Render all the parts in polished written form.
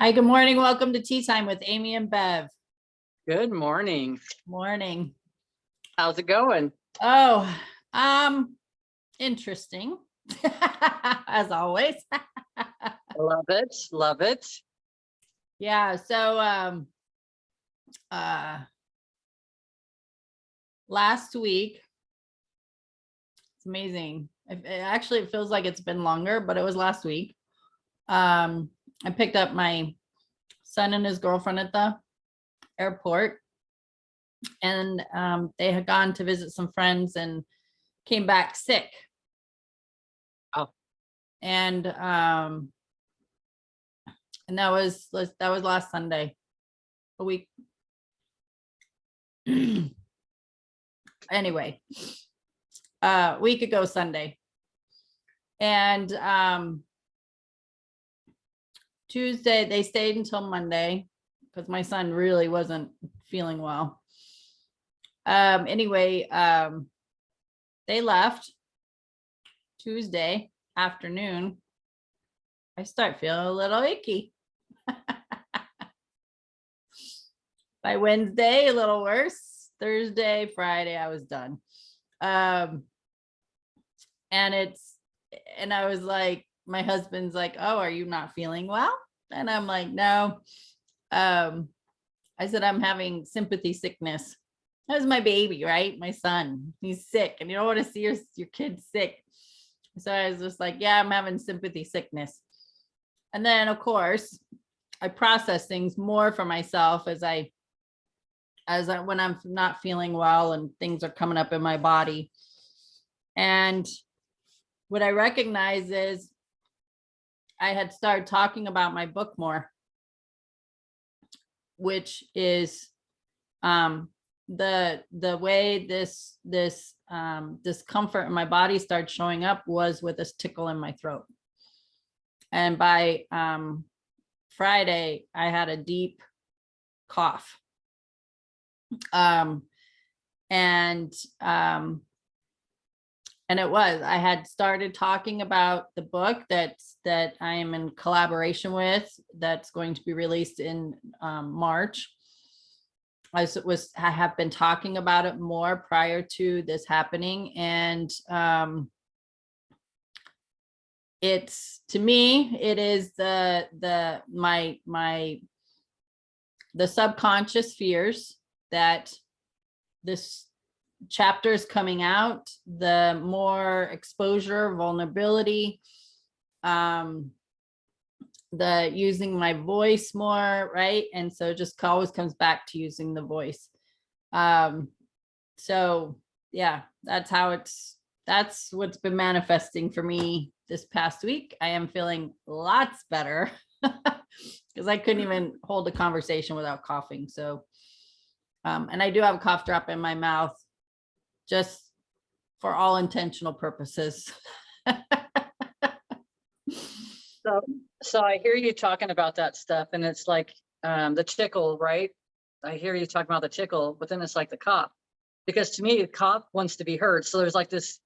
Hi, good morning. Welcome to Tea Time with Amie and Bev. Good morning. Morning. How's it going? Oh, interesting. As always. Love it. Love it. Yeah, so last week, it's amazing. It feels like it's been longer, but it was last week. I picked up my son and his girlfriend at the airport, and they had gone to visit some friends and came back sick. Oh. And that was last Sunday, a week. Anyway, a week ago Sunday. And Tuesday they stayed until Monday because my son really wasn't feeling well. Anyway, they left Tuesday afternoon. I start feeling a little icky. By Wednesday, a little worse. Thursday, Friday, I was done. And I was like, my husband's like, oh, are you not feeling well? And I'm like, no. I said, I'm having sympathy sickness. That was my baby, right? My son, he's sick, and you don't want to see your kid sick. So I was just like, yeah, I'm having sympathy sickness. And then of course I process things more for myself as I when I'm not feeling well and things are coming up in my body. And what I recognize is I had started talking about my book more, which is the way this discomfort in my body started showing up was with this tickle in my throat. And by Friday, I had a deep cough. And I had started talking about the book that I am in collaboration with, that's going to be released in March. I have been talking about it more prior to this happening. And it's, to me, it is the subconscious fears that this chapter is coming out, the more exposure, vulnerability, the using my voice more, right? And so it just always comes back to using the voice. So yeah, that's what's been manifesting for me this past week. I am feeling lots better because I couldn't even hold a conversation without coughing. So and I do have a cough drop in my mouth, just for all intentional purposes. So I hear you talking about that stuff, and it's like the tickle, right? I hear you talking about the tickle, but then it's like the cough, because to me, the cough wants to be heard. So there's like this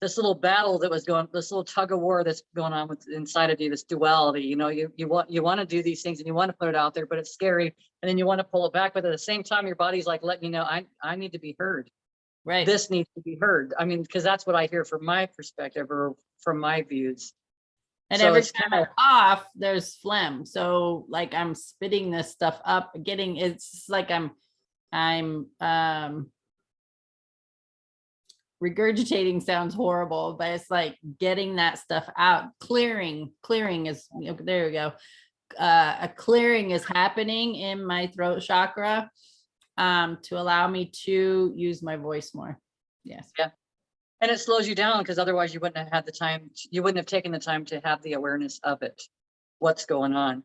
little battle that was going, this little tug of war that's going on with inside of you, this duality. You know, you want to do these things and you want to put it out there, but it's scary, and then you want to pull it back. But at the same time, your body's like letting you know, I need to be heard. Right. This needs to be heard. I mean, because that's what I hear from my perspective or from my views. And so every time I cough, there's phlegm. So like I'm spitting this stuff up, it's like I'm regurgitating sounds horrible, but it's like getting that stuff out. Clearing is, there we go. A clearing is happening in my throat chakra to allow me to use my voice more. Yes. Yeah. And it slows you down, because otherwise you wouldn't have had the time. You wouldn't have taken the time to have the awareness of it, what's going on.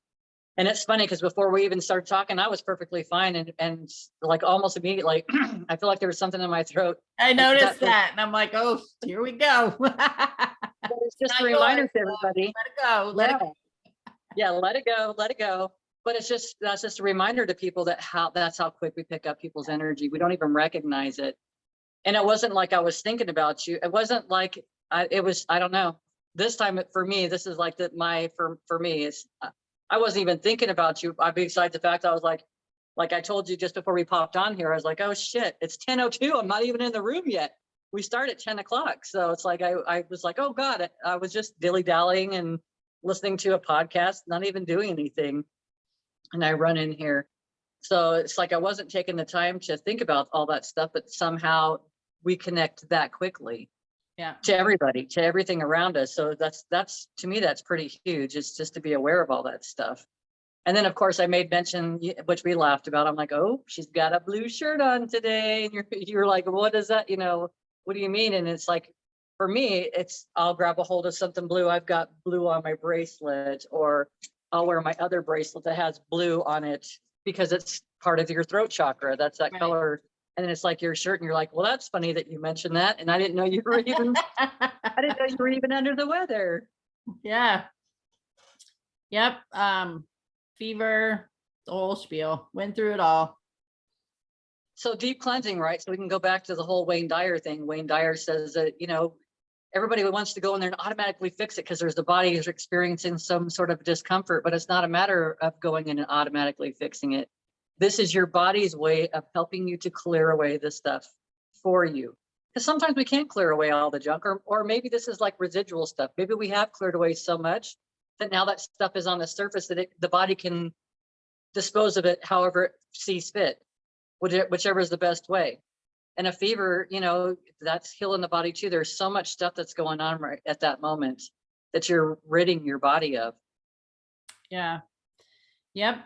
And it's funny because before we even started talking, I was perfectly fine. And like almost immediately, I feel like there was something in my throat. I noticed that. And I'm like, oh, here we go. It's just a reminder to everybody. Let it go. Let it go. Yeah, let it go. Let it go. But that's just a reminder to people that's how quick we pick up people's energy. We don't even recognize it. And it wasn't like I was thinking about you. It wasn't like it was, I don't know. This time for me, this is like for me, I wasn't even thinking about you. Besides the fact I was like I told you just before we popped on here, I was like, oh shit, it's 10:02. I'm not even in the room yet. We start at 10 o'clock. So it's like, I was like, oh God, I was just dilly-dallying and listening to a podcast, not even doing anything. And I run in here. So it's like, I wasn't taking the time to think about all that stuff, but somehow we connect that quickly. Yeah. To everybody, to everything around us. So that's to me, that's pretty huge. It's just to be aware of all that stuff. And then of course I made mention, which we laughed about. I'm like, oh, she's got a blue shirt on today. And you're like, what is that? What do you mean? And it's like, for me, I'll grab a hold of something blue. I've got blue on my bracelet, or I'll wear my other bracelet that has blue on it because it's part of your throat chakra. That's that Right. color. And then it's like your shirt and you're like, well, that's funny that you mentioned that. And I didn't know you were even, under the weather. Yeah. Yep. Fever, the whole spiel, went through it all. So deep cleansing, right? So we can go back to the whole Wayne Dyer thing. Wayne Dyer says that, everybody wants to go in there and automatically fix it because the body is experiencing some sort of discomfort, but it's not a matter of going in and automatically fixing it. This is your body's way of helping you to clear away the stuff for you. Because sometimes we can't clear away all the junk, or maybe this is like residual stuff. Maybe we have cleared away so much that now that stuff is on the surface that the body can dispose of it however it sees fit, whichever is the best way. And a fever, that's healing the body too. There's so much stuff that's going on right at that moment that you're ridding your body of. Yeah. Yep.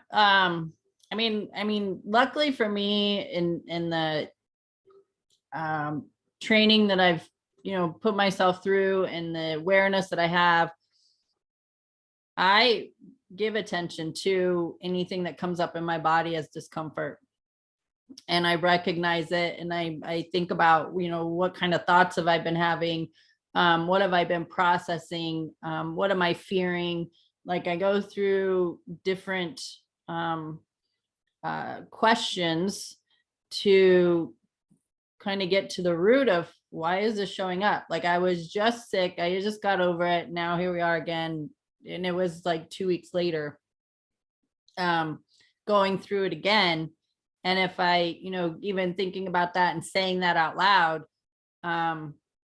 I mean, luckily for me in the training that I've, put myself through and the awareness that I have, I give attention to anything that comes up in my body as discomfort. And I recognize it. And I think about, what kind of thoughts have I been having? What have I been processing? What am I fearing? Like I go through different questions to kind of get to the root of why is this showing up? Like I was just sick. I just got over it. Now here we are again. And it was like 2 weeks later, going through it again. And if I, even thinking about that and saying that out loud,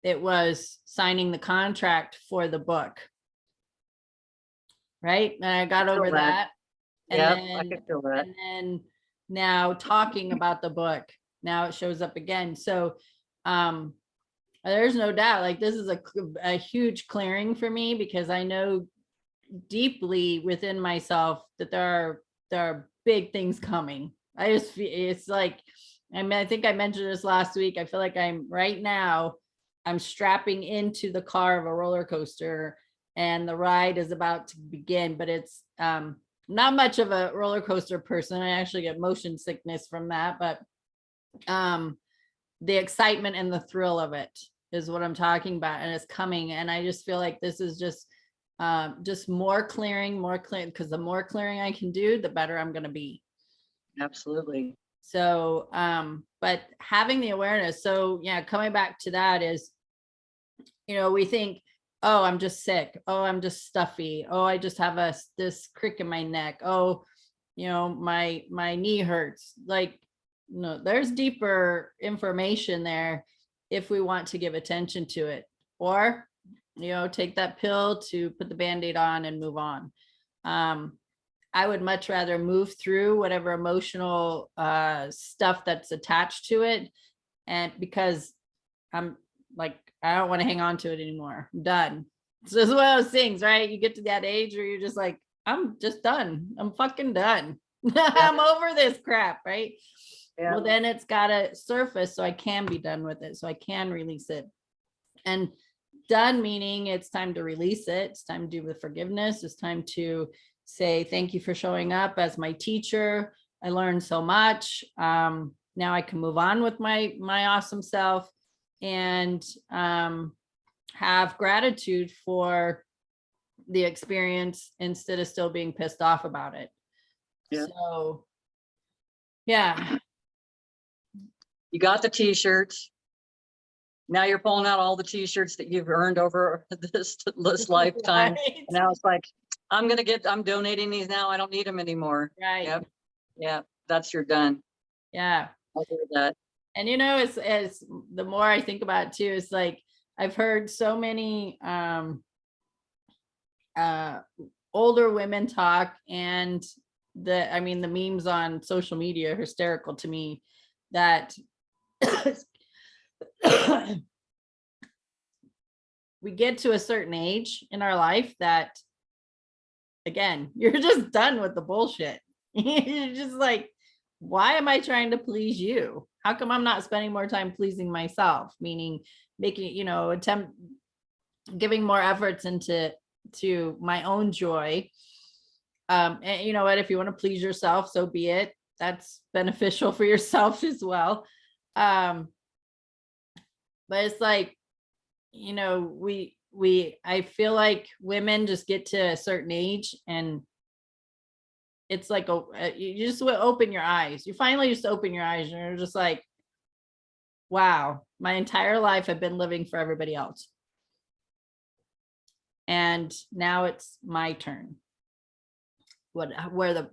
it was signing the contract for the book. Right. And I got over that. Yeah, I could feel that. And then now talking about the book, now it shows up again. So there's no doubt, like this is a huge clearing for me because I know deeply within myself that there are big things coming. It's like, I think I mentioned this last week. I feel like I'm strapping into the car of a roller coaster and the ride is about to begin, but it's not much of a roller coaster person. I actually get motion sickness from that, but the excitement and the thrill of it is what I'm talking about. And it's coming. And I just feel like this is just more clearing, because the more clearing I can do, the better I'm going to be. Absolutely. So, but having the awareness. So yeah, coming back to that is, we think, oh, I'm just sick. Oh, I'm just stuffy. Oh, I just have this crick in my neck. Oh, my knee hurts. Like, no, there's deeper information there if we want to give attention to it, or, take that pill to put the Band-Aid on and move on. I would much rather move through whatever emotional stuff that's attached to it. And because I'm like, I don't want to hang on to it anymore. I'm done. It's just one of those things, right? You get to that age where you're just like, I'm just done. I'm fucking done. I'm over this crap, right? Yeah. Well, then it's got to surface so I can be done with it. So I can release it. And done meaning it's time to release it. It's time to do with forgiveness. It's time to say, thank you for showing up as my teacher. I learned so much. Now I can move on with my awesome self and have gratitude for the experience instead of still being pissed off about it. Yeah. So, yeah. You got the t-shirts. Now you're pulling out all the t-shirts that you've earned over this lifetime. Right. And now it's like, I'm donating these now. I don't need them anymore. Right. Yep. Yeah. That's your done. Yeah. I'll do that. And you know, as the more I think about it too, it's like I've heard so many uh older women talk, and I mean the memes on social media are hysterical to me, that we get to a certain age in our life that, again, you're just done with the bullshit. You're just like, why am I trying to please you? How come I'm not spending more time pleasing myself? Meaning making, attempt giving more efforts into my own joy. And you know what, if you want to please yourself, so be it. That's beneficial for yourself as well. But it's like, I feel like women just get to a certain age, and it's like you just open your eyes. You finally just open your eyes, and you're just like, wow, my entire life I've been living for everybody else, and now it's my turn. Where the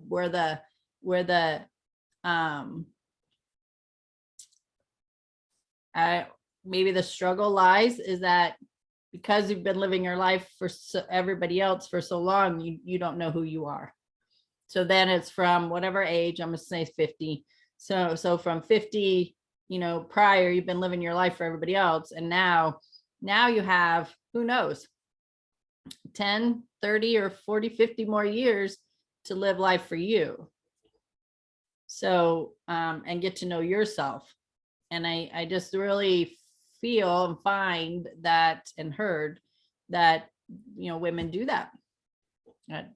maybe the struggle lies is that because you've been living your life for everybody else for so long, you don't know who you are. So then it's from whatever age, I'm gonna say 50. So from 50, prior, you've been living your life for everybody else, and now you have, who knows, 10, 30 or 40, 50 more years to live life for you. So and get to know yourself. And I just really feel and find that, and heard that, women do that.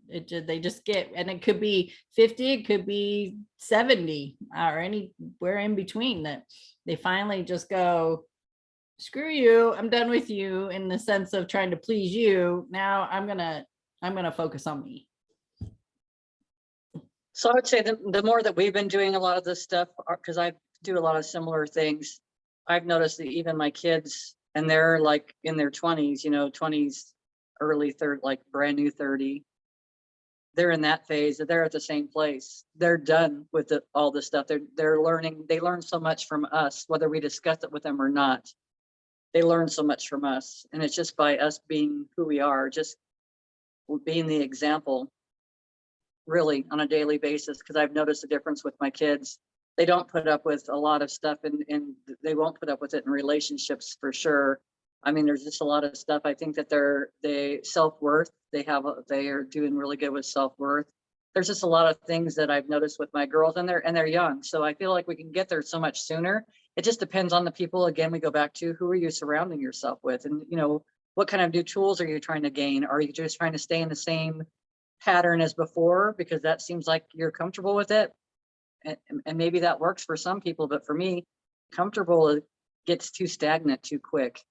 They just get, and it could be 50, it could be 70, or anywhere in between, that they finally just go, screw you, I'm done with you, in the sense of trying to please you. Now I'm gonna focus on me. So I would say the more that we've been doing a lot of this stuff, because I do a lot of similar things, I've noticed that even my kids, and they're like in their 20s, 20s, early third, like brand new 30, they're in that phase, they're at the same place. They're done with all this stuff. They're learning. They learn so much from us, whether we discuss it with them or not. They learn so much from us, and it's just by us being who we are, just being the example, really, on a daily basis. Because I've noticed a difference with my kids. They don't put up with a lot of stuff, and they won't put up with it in relationships for sure. I mean, there's just a lot of stuff. I think that they self-worth, they are doing really good with self-worth. There's just a lot of things that I've noticed with my girls, and they're young. So I feel like we can get there so much sooner. It just depends on the people. Again, we go back to, who are you surrounding yourself with? And, what kind of new tools are you trying to gain? Are you just trying to stay in the same pattern as before because that seems like you're comfortable with it? And maybe that works for some people, but for me, comfortable gets too stagnant too quick.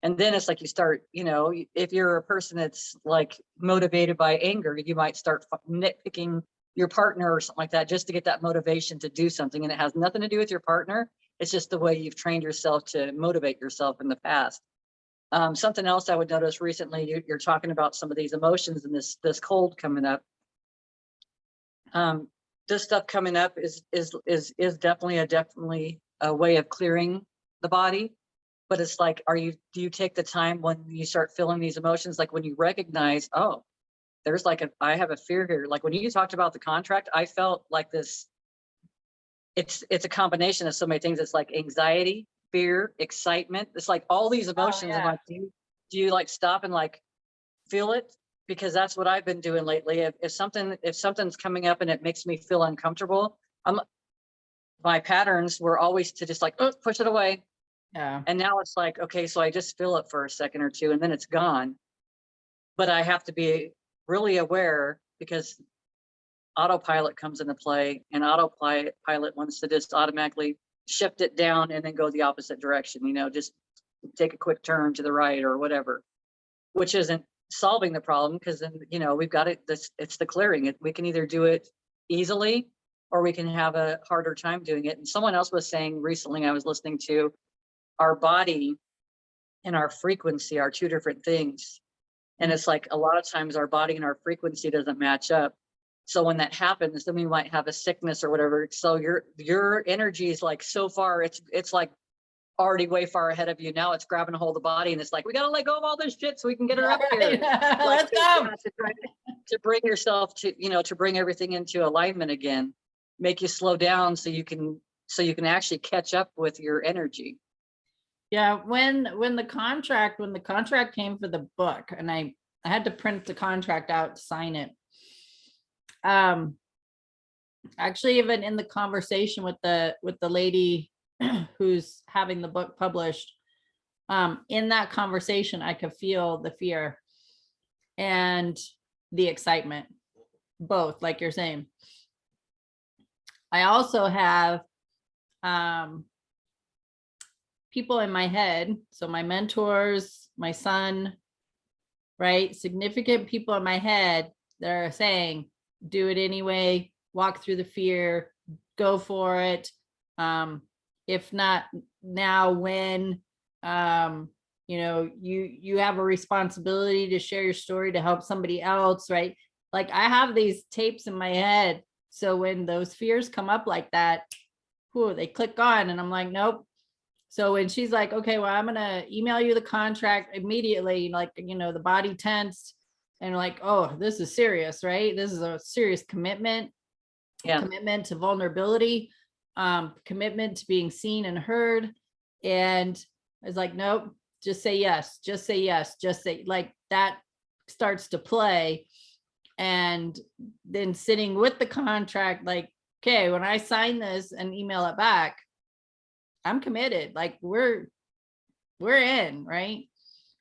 And then it's like you start, if you're a person that's like motivated by anger, you might start nitpicking your partner or something like that, just to get that motivation to do something. And it has nothing to do with your partner. It's just the way you've trained yourself to motivate yourself in the past. Something else I would notice recently, you're talking about some of these emotions and this cold coming up. This stuff coming up is definitely a way of clearing the body. But it's like, do you take the time when you start feeling these emotions, like when you recognize, oh, there's I have a fear here. Like when you talked about the contract, I felt like this, it's a combination of so many things. It's like anxiety, fear, excitement. It's like all these emotions. Yeah. And like, do you like stop and like feel it? Because that's what I've been doing lately. If something's coming up and it makes me feel uncomfortable, my patterns were always to just like, oh, push it away. Yeah. And now it's like, okay, so I just feel it for a second or two and then it's gone. But I have to be really aware, because autopilot comes into play, and autopilot wants to just automatically shift it down and then go the opposite direction, just take a quick turn to the right or whatever, which isn't solving the problem, because then, we've got it. It's the clearing. We can either do it easily or we can have a harder time doing it. And someone else was saying recently, I was listening to, our body and our frequency are two different things. And it's like a lot of times our body and our frequency doesn't match up. So when that happens, then we might have a sickness or whatever. So your energy is like so far, it's like already way far ahead of you. Now it's grabbing a hold of the body and it's like, we got to let go of all this shit so we can get her up here. Like, Let's go. To bring yourself to, to bring everything into alignment again, make you slow down so you can actually catch up with your energy. Yeah, when the contract came for the book, and I had to print the contract out to sign it. Actually, even in the conversation with the lady who's having the book published, in that conversation, I could feel the fear and the excitement, both, like you're saying. I also have people in my head, so my mentors, my son, right? Significant people in my head that are saying, do it anyway, walk through the fear, go for it. If not now, when? You have a responsibility to share your story to help somebody else, right? Like, I have these tapes in my head. So when those fears come up like that, they click on, and I'm like, nope. So when she's like, okay, well, I'm going to email you the contract immediately, like, the body tensed and like, oh, this is serious, right? This is a serious commitment. Yeah. Commitment to vulnerability, commitment to being seen and heard. And I was like, nope, just say yes, just say yes, just say, like, that starts to play. And then sitting with the contract, like, okay, when I sign this and email it back, I'm committed. Like, we're in, right?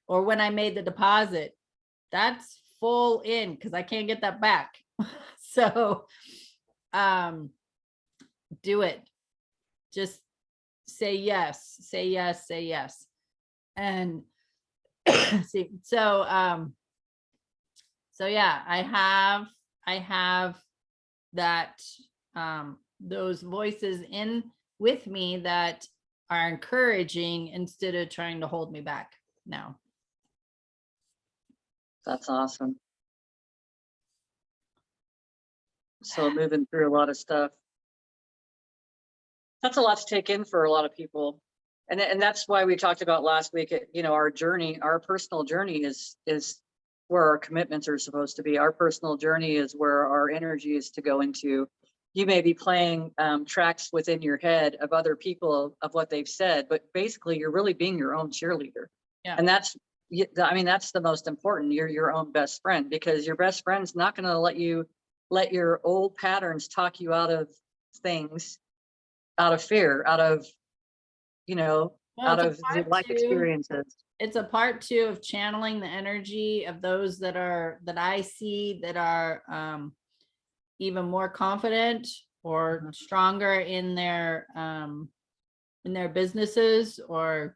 Or when I made the deposit, that's full in, because I can't get that back. So do it. Just say yes, say yes, say yes. And see, so yeah, I have that, those voices in with me that are encouraging instead of trying to hold me back now. That's awesome. So moving through a lot of stuff. That's a lot to take in for a lot of people. And that's why we talked about last week, our journey, our personal journey is where our commitments are supposed to be. Our personal journey is where our energy is to go into. You may be playing tracks within your head of other people of what they've said, but basically you're really being your own cheerleader. Yeah. And that's the most important. You're your own best friend, because your best friend's not going to let your old patterns talk you out of things, out of fear, out of out of your life experiences. It's a part too of channeling the energy of those that I see that are even more confident or stronger in their businesses, or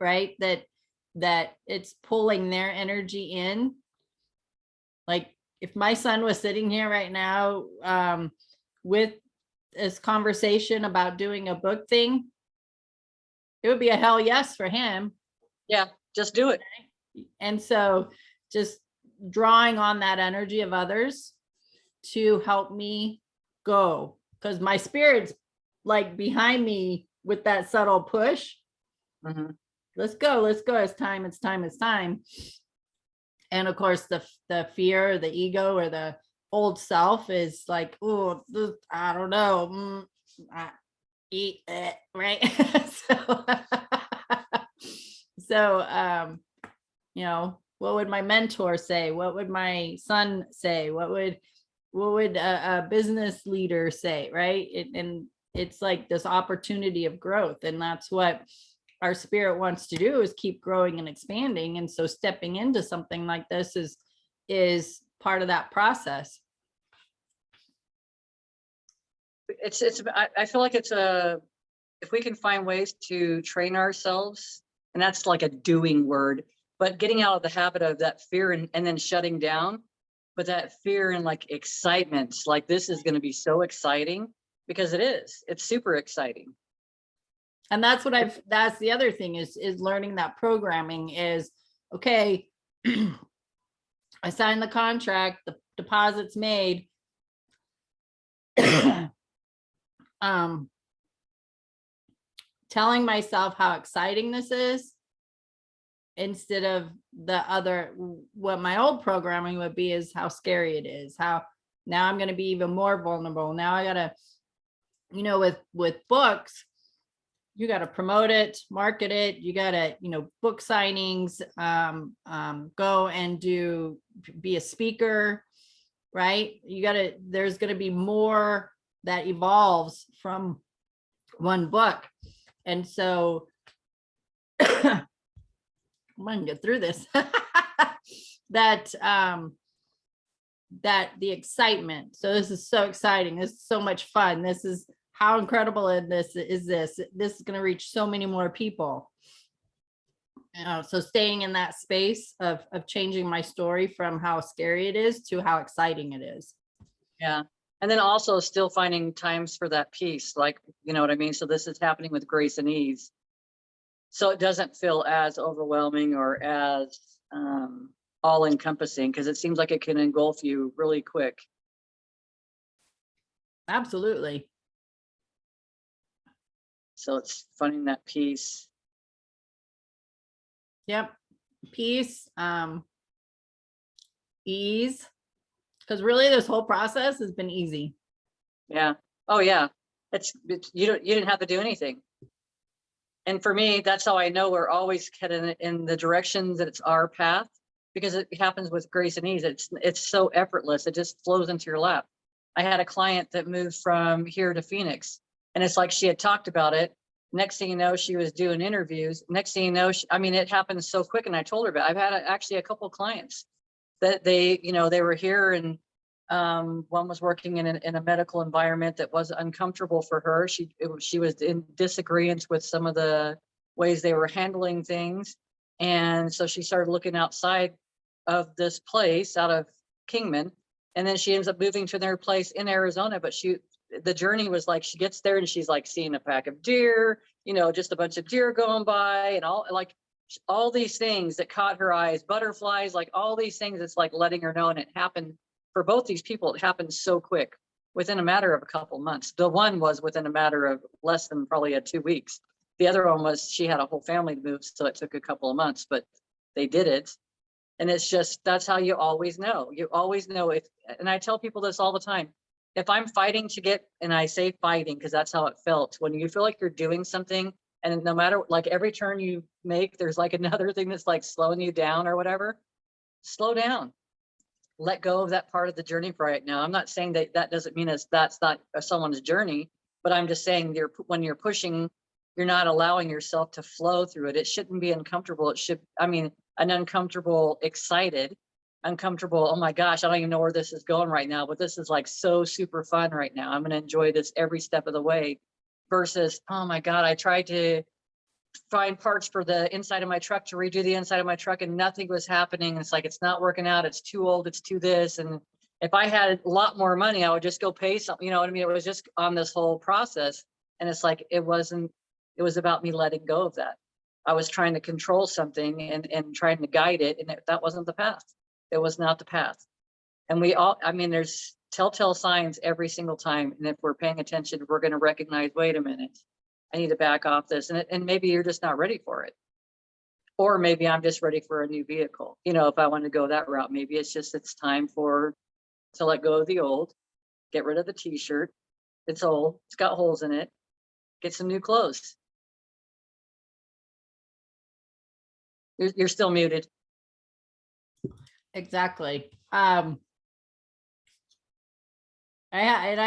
right, that it's pulling their energy in. Like, if my son was sitting here right now with this conversation about doing a book thing, it would be a hell yes for him. Yeah, just do it. And so just drawing on that energy of others to help me go, because my spirit's like behind me with that subtle push. Mm-hmm. Let's go. It's time. And of course, the fear, the ego, or the old self is like, oh, I don't know. Eat it, right? So what would my mentor say? What would my son say? What would a business leader say, right? And it's like this opportunity of growth, and that's what our spirit wants to do, is keep growing and expanding. And so stepping into something like this is part of that process. I feel like if we can find ways to train ourselves, and that's like a doing word, but getting out of the habit of that fear and then shutting down, but that fear and like excitement, like, this is going to be so exciting, because it's super exciting. And that's what that's the other thing is learning that programming is, okay, I signed the contract, the deposit's made. Telling myself how exciting this is instead of the other, what my old programming would be is how scary it is, how now I'm going to be even more vulnerable. Now I got to, with books, you got to promote it, market it. You got to, book signings, go and be a speaker, right? There's going to be more that evolves from one book. And so I'm gonna get through this. that the excitement. So this is so exciting. This is so much fun. This is how incredible this is. This is going to reach so many more people. So staying in that space of changing my story from how scary it is to how exciting it is. Yeah. And then also still finding times for that peace, like, you know what I mean? So this is happening with grace and ease. So it doesn't feel as overwhelming or as all encompassing, because it seems like it can engulf you really quick. Absolutely. So it's finding that peace. Yep. Peace, ease. Because really this whole process has been easy. Yeah. Oh yeah. You didn't have to do anything. And for me, that's how I know we're always headed in the direction that it's our path, because it happens with grace and ease. It's so effortless. It just flows into your lap. I had a client that moved from here to Phoenix, and it's like she had talked about it. Next thing you know, she was doing interviews. Next thing you know, it happened so quick. And I told her about it. I've had actually a couple of clients that they were here, and one was working in a medical environment that was uncomfortable for her. She was in disagreement with some of the ways they were handling things. And so she started looking outside of this place, out of Kingman. And then she ends up moving to their place in Arizona. But the journey was like, she gets there and she's like seeing a pack of deer, just a bunch of deer going by, and all these things that caught her eyes, butterflies, like all these things. It's like letting her know. And it happened for both these people. It happened so quick, within a matter of a couple of months. The one was within a matter of less than probably 2 weeks. The other one was, she had a whole family to move, so it took a couple of months, but they did it. And it's just, that's how you always know. You always know if, and I tell people this all the time, if I'm fighting to get, and I say fighting because that's how it felt, when you feel like you're doing something, and no matter, like every turn you make, there's like another thing that's like slowing you down or whatever, slow down. Let go of that part of the journey for right now. I'm not saying that doesn't mean that's not someone's journey, but I'm just saying when you're pushing, you're not allowing yourself to flow through it. It shouldn't be uncomfortable. It should, an uncomfortable, excited, uncomfortable. Oh my gosh, I don't even know where this is going right now, but this is like so super fun right now. I'm going to enjoy this every step of the way, versus, oh my God, I tried to find parts for the inside of my truck to redo the inside of my truck and nothing was happening. It's like, it's not working out. It's too old. It's too this. And if I had a lot more money, I would just go pay something, you know what I mean? It was just on this whole process. And it's like, it was about me letting go of that. I was trying to control something and trying to guide it. And that wasn't the path. It was not the path. And we all, there's telltale signs every single time. And if we're paying attention, we're going to recognize, wait a minute, I need to back off this. And maybe you're just not ready for it. Or maybe I'm just ready for a new vehicle. If I want to go that route, maybe it's time to let go of the old, get rid of the t-shirt. It's old, it's got holes in it, get some new clothes. You're still muted. Exactly. I've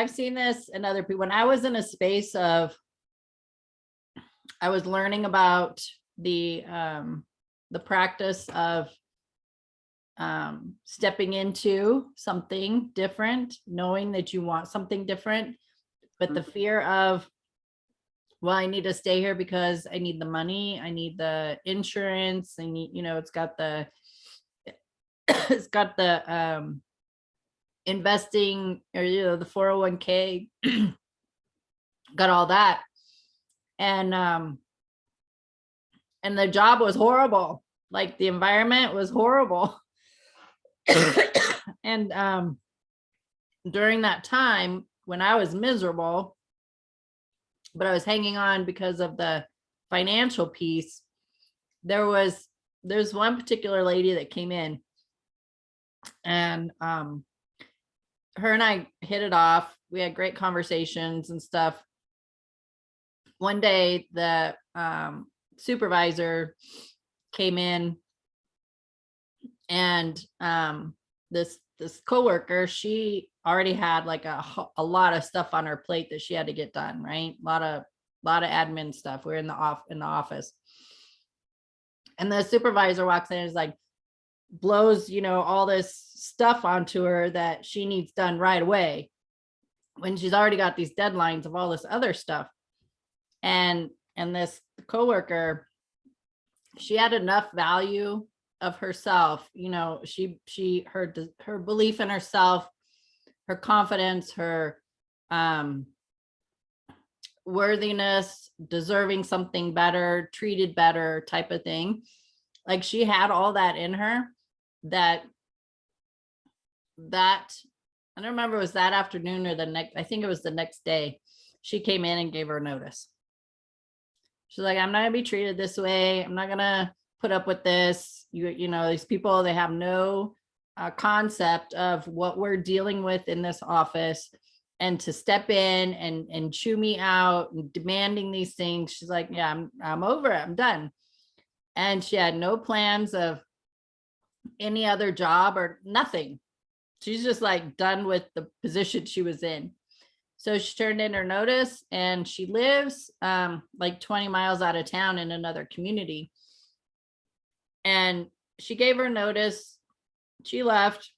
seen this in other people. When I was in a space of, I was learning about the practice of stepping into something different, knowing that you want something different, but the fear of, well, I need to stay here because I need the money, I need the insurance, I need, it's got the investing, or the 401k, got all that. And the job was horrible. like the environment was horrible. And during that time when I was miserable, but I was hanging on because of the financial piece, there's one particular lady that came in, and her and I hit it off. We had great conversations and stuff. One day the supervisor came in, and this coworker, she already had like a lot of stuff on her plate that she had to get done, right? A lot of admin stuff. We're in the office. And the supervisor walks in and is like, blows, all this stuff onto her that she needs done right away, when she's already got these deadlines of all this other stuff. And this coworker, she had enough value of herself, her belief in herself, her confidence, her worthiness, deserving something better, treated better type of thing. Like, she had all that in her that I don't remember, it was that afternoon or I think it was the next day, she came in and gave her notice. She's like, I'm not gonna be treated this way. I'm not gonna put up with this. These people, they have no concept of what we're dealing with in this office, and to step in and chew me out and demanding these things. She's like, yeah, I'm over it. I'm done. And she had no plans of any other job or nothing. She's just like done with the position she was in. So she turned in her notice, and she lives like 20 miles out of town in another community. And she gave her notice, she left.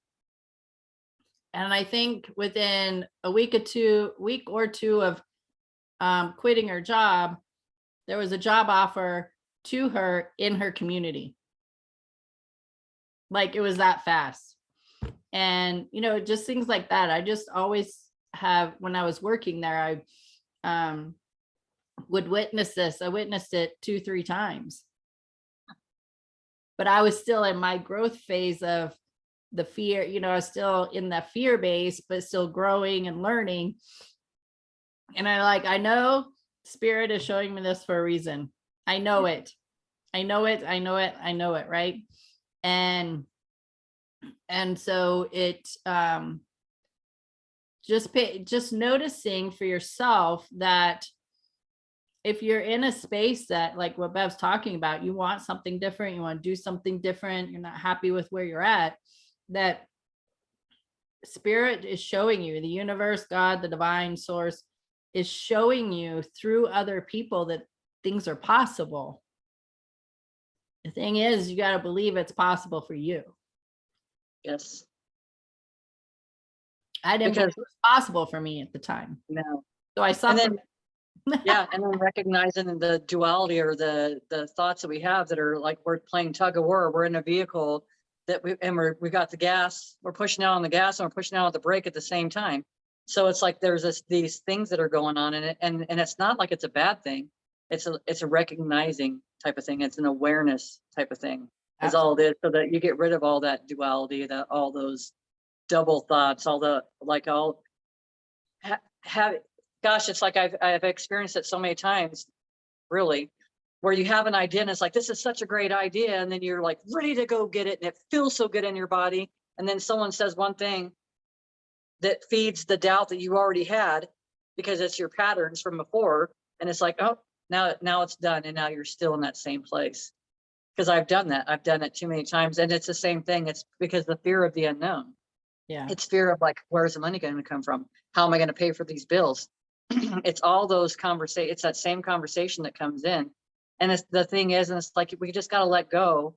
And I think within a week or two of quitting her job, there was a job offer to her in her community. Like, it was that fast. And, just things like that. I just always have, when I was working there, I would witness this. I witnessed it 2-3 times. But I was still in my growth phase of the fear, I was still in that fear base, but still growing and learning. And I know Spirit is showing me this for a reason. I know it. Right. And so it just noticing for yourself that if you're in a space that, like what Bev's talking about, you want something different, you want to do something different, you're not happy with where you're at, that Spirit is showing you, the universe, God, the divine source is showing you through other people that things are possible. The thing is, you got to believe it's possible for you. Yes. I didn't believe it was possible for me at the time. No. So I suffered. Yeah, and then recognizing the duality, or the thoughts that we have that are like, we're playing tug of war. We're in a vehicle that we got the gas, we're pushing out on the gas, and we're pushing out the brake at the same time. So it's like there's these things that are going on in it, and it's not like it's a bad thing. It's a recognizing type of thing. It's an awareness type of thing. Is all it is, so that you get rid of all that duality, all those double thoughts, gosh, it's like I've experienced it so many times, really, where you have an idea and it's like, this is such a great idea, and then you're like ready to go get it, and it feels so good in your body, and then someone says one thing that feeds the doubt that you already had, because it's your patterns from before, and it's like, oh, now it's done, and now you're still in that same place. Because I've done it too many times, and it's the same thing. It's because the fear of the unknown. Yeah. It's fear of like, where's the money going to come from? How am I going to pay for these bills? It's all those conversations. It's that same conversation that comes in. And the thing is, and it's like, we just got to let go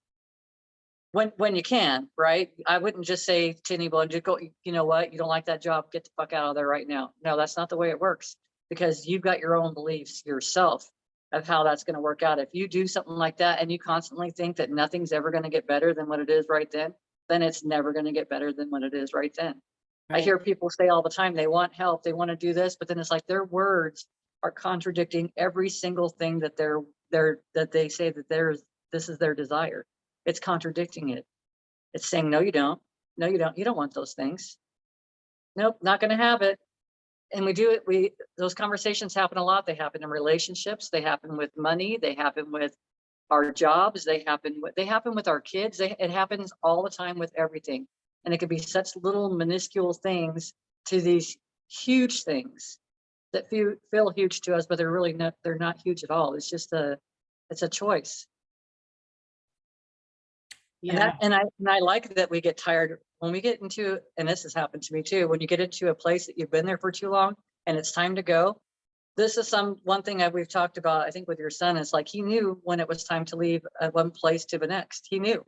when you can, right? I wouldn't just say to anybody, just go, you know what, you don't like that job, get the fuck out of there right now. No, that's not the way it works, because you've got your own beliefs yourself of how that's going to work out. If you do something like that and you constantly think that nothing's ever going to get better than what it is right then it's never going to get better than what it is right then. Right. I hear people say all the time, they want help, they want to do this, but then it's like their words are contradicting every single thing that they say that this is their desire. It's contradicting it. It's saying, no, you don't. No, you don't. You don't want those things. Nope, not going to have it. And we do it. Those conversations happen a lot. They happen in relationships. They happen with money. They happen with our jobs. They happen with our kids. It happens all the time with everything. And it can be such little minuscule things to these huge things that feel huge to us, but they're not huge at all. It's just it's a choice. Yeah. And I like that we get tired when we get into, and this has happened to me too, when you get into a place that you've been there for too long and it's time to go. This is one thing that we've talked about, I think, with your son. Is like, he knew when it was time to leave one place to the next. He knew.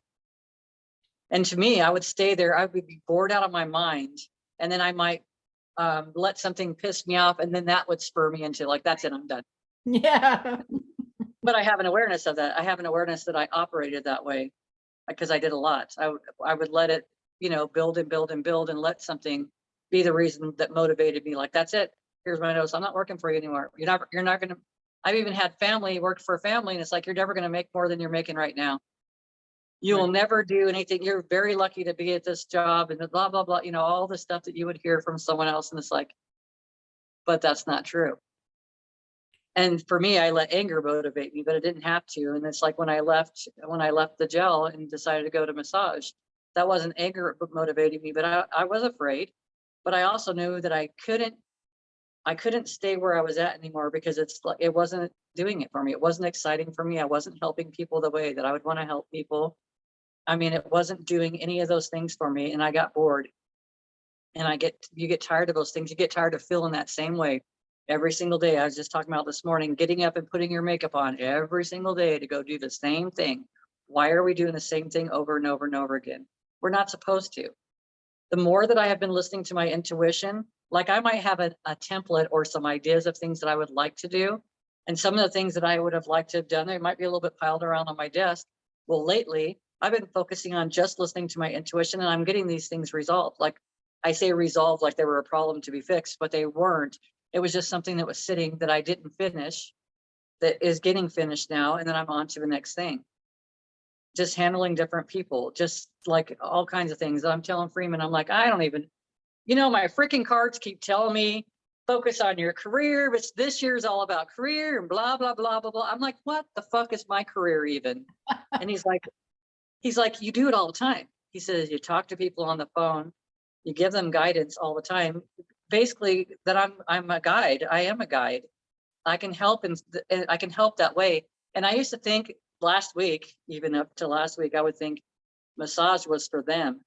And to me, I would stay there. I would be bored out of my mind. And then I might let something piss me off. And then that would spur me into like, that's it, I'm done. Yeah. But I have an awareness of that. I have an awareness that I operated that way because I did a lot. I would let it, build and build and build and let something be the reason that motivated me. Like, that's it. Here's my notes. I'm not working for you anymore. You're not going to, I've even had worked for a family, and it's like, you're never going to make more than you're making right now. You will never do anything. You're very lucky to be at this job and blah, blah, blah, all the stuff that you would hear from someone else. And it's like, but that's not true. And for me, I let anger motivate me, but it didn't have to. And it's like when I left the gel and decided to go to massage, that wasn't anger motivating me, but I was afraid. But I also knew that I couldn't stay where I was at anymore because it wasn't doing it for me. It wasn't exciting for me. I wasn't helping people the way that I would want to help people. I mean, it wasn't doing any of those things for me, and I got bored. And you get tired of those things. You get tired of feeling that same way every single day. I was just talking about this morning, getting up and putting your makeup on every single day to go do the same thing. Why are we doing the same thing over and over and over again? We're not supposed to. The more that I have been listening to my intuition, like I might have a template or some ideas of things that I would like to do. And some of the things that I would have liked to have done, they might be a little bit piled around on my desk. Well, lately, I've been focusing on just listening to my intuition, and I'm getting these things resolved. Like I say resolved like they were a problem to be fixed, but they weren't. It was just something that was sitting that I didn't finish, that is getting finished now. And then I'm on to the next thing. Just handling different people, just like all kinds of things. I'm telling Freeman, I'm like, I don't even, my freaking cards keep telling me, focus on your career, but this year's all about career and blah, blah, blah, blah, blah. I'm like, what the fuck is my career even? And he's like, you do it all the time. He says, you talk to people on the phone, you give them guidance all the time. Basically, that I'm a guide. I am a guide. I can help, and I can help that way. And I used to think last week, even up to last week, I would think massage was for them.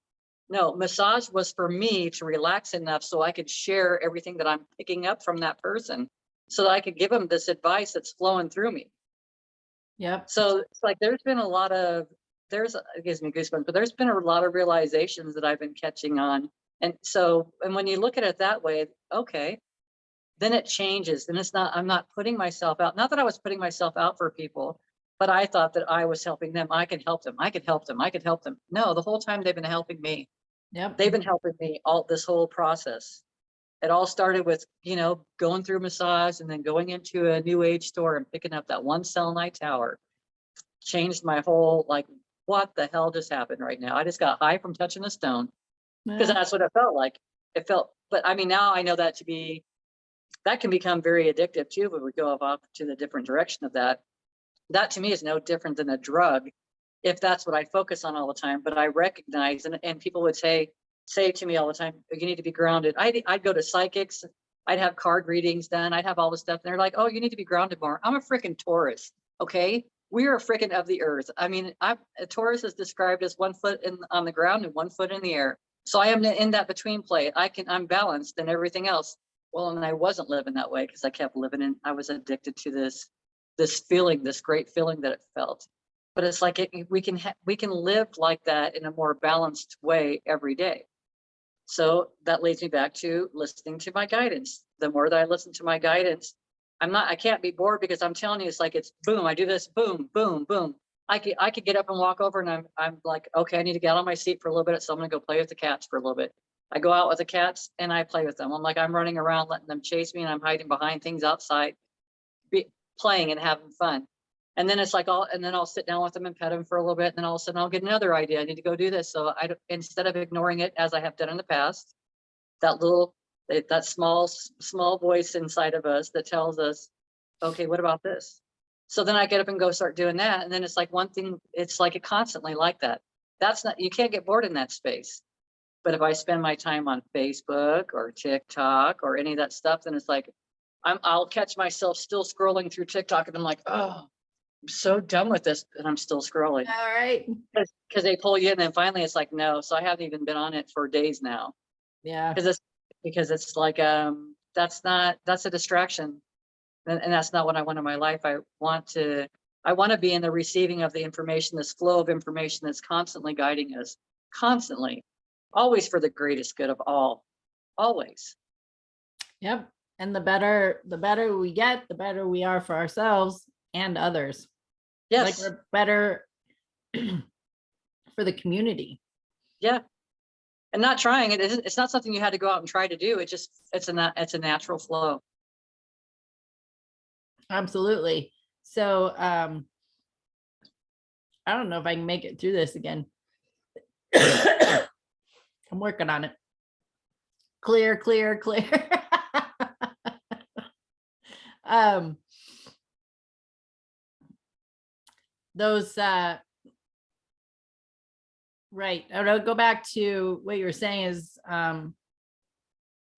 No, massage was for me to relax enough so I could share everything that I'm picking up from that person, so that I could give them this advice that's flowing through me. Yep. So it's like it gives me goosebumps, but there's been a lot of realizations that I've been catching on. And when you look at it that way, okay, then it changes. And I'm not putting myself out. Not that I was putting myself out for people, but I thought that I was helping them. I could help them. I could help them. I could help them. No, the whole time they've been helping me. Yep. They've been helping me all this whole process. It all started with, going through massage and then going into a new age store and picking up that one selenite tower. Changed my whole, like, what the hell just happened right now? I just got high from touching a stone, because that's what it felt like. But I mean, now I know that that can become very addictive too, when we go off to the different direction of that. That to me is no different than a drug, if that's what I focus on all the time. But I recognize, and people would say to me all the time, you need to be grounded. I'd go to psychics, I'd have card readings done, I'd have all this stuff. And they're like, oh, you need to be grounded more. I'm a freaking Taurus. Okay. We are a freaking of the earth. I mean, a Taurus is described as 1 foot on the ground and 1 foot in the air. So I am in that between play. I'm balanced and everything else. Well, and I wasn't living that way, because I kept living I was addicted to this feeling, this great feeling that it felt. But it's like we can live like that in a more balanced way every day. So that leads me back to listening to my guidance. The more that I listen to my guidance, I can't be bored, because I'm telling you, it's boom, I do this, boom, boom, boom. I could get up and walk over, and I'm like, okay, I need to get out of my seat for a little bit. So I'm going to go play with the cats for a little bit. I go out with the cats and I play with them. I'm running around, letting them chase me, and I'm hiding behind things outside, playing and having fun. And then it's like and then I'll sit down with them and pet them for a little bit. And then all of a sudden I'll get another idea. I need to go do this. So instead of ignoring it as I have done in the past, that small voice inside of us that tells us, okay, what about this? So then I get up and go start doing that. And then it's like one thing, it's like it constantly like that. You can't get bored in that space. But if I spend my time on Facebook or TikTok or any of that stuff, then it's like, I'll catch myself still scrolling through TikTok and I'm like, oh, I'm so done with this, and I'm still scrolling. All right. Because they pull you in, and then finally it's like, no. So I haven't even been on it for days now. Yeah. Because it's like that's a distraction. And that's not what I want in my life. I want to be in the receiving of the information, this flow of information that's constantly guiding us, constantly, always for the greatest good of all, always. Yep. And the better we get, the better we are for ourselves and others. Yes. Like we're better for the community. Yeah. And not trying it isn't, it's not something you had to go out and try to do. It's a natural flow. Absolutely. So I don't know if I can make it through this again. I'm working on it. Clear. Those right. I'll go back to what you were saying is